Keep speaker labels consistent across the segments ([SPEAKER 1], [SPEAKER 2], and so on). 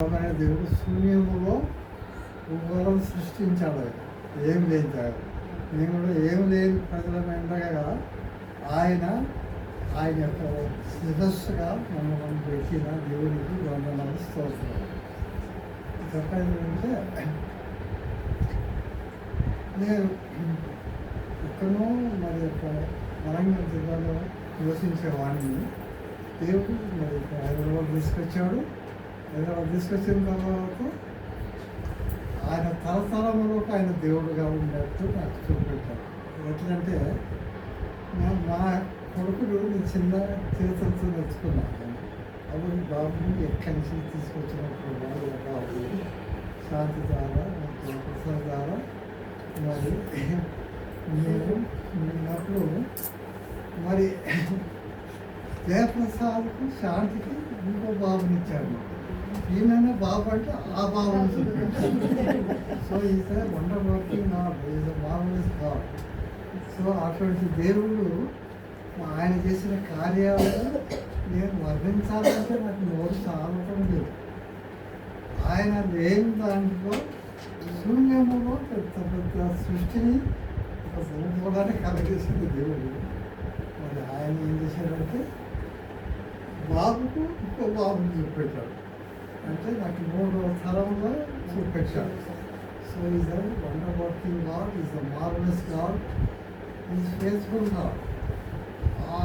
[SPEAKER 1] అనే దేవుడు శూన్యములో వరం సృష్టించాడు. ఏం లేని జాగ్రత్త నేను కూడా ఏం లేని ప్రజలను ఎండగా ఆయన ఆయన యొక్క శిరస్సుగా మమ్మల్ని పెట్టిన దేవునికి వందనాలు స్తోత్రాలు. చెప్పేది ఏంటంటే నేను ఎక్కడో మరి యొక్క వరంగల్ జిల్లాలో నివసించేవాడిని. దేవుడు మరి హైదరాబాద్ తీసుకొచ్చాడు. హైదరాబాద్ తీసుకొచ్చిన తర్వాత ఆయన తరతరములకు ఆయన దేవుడుగా ఉన్నట్టు నాకు చూపెట్టాడు. ఎట్లంటే మా కొడుకులు నేను చిన్న చేతులతో నేర్చుకున్నాను. అప్పుడు బాబుని ఎక్కడి నుంచి తీసుకొచ్చినప్పుడు బాబు శాంతి ద్వారా ప్రసాద్ ద్వారా మరి నేను ఉన్నప్పుడు మరి జయప్రసాద్కు శాంతికి ఇంకో బాబునిచ్చాడు. ఈయన బాబు అంటే ఆ బాబుని చూపించాడు. So is wonder working God, is marvellous God. So అటువంటి దేవుడు ఆయన చేసిన కార్యాలు నేను వర్ణించాలంటే నాకు నోరు చాలటం లేదు. ఆయన లేని దాంట్లో శూన్యములో పెద్ద పెద్ద సృష్టిని ఒక సముద్రాన్ని కలగేసింది దేవుడు. మరి ఆయన ఏం చేశాడంటే బాబుకు ఇంకో బాబుని చూపెట్టాడు. అంటే నాకు 3వ తరంలో చూపెట్టాడు. So is a wonder working God, is a marvellous God, is faithful God. ఆ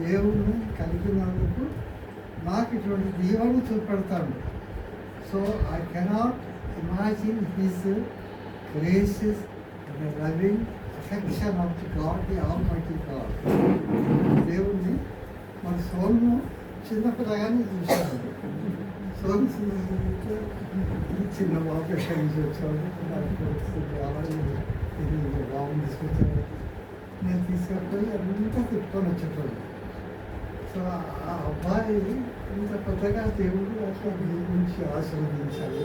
[SPEAKER 1] దేవుడిని కలిగినందుకు నాకు ఇటువంటి దీవాన్ని చూపెడతాడు. So I cannot imagine his graces and loving affection of the God, the almighty God. దేవుడిని మన సోల్ను చిన్నపిల్లగానే చూశాను. సోల్ చిన్న బాబు ఎక్కడి నుంచి వచ్చాడు, అలాగే బాబుని తీసుకొచ్చాడు. నేను తీసుకెళ్ళిపోయి అంతా తిప్పుకొని వచ్చేటోడు. సో ఆ అబ్బాయి ఇంత పెద్దగా దేవుడు అట్లా గురించి ఆశీర్వదించాడు.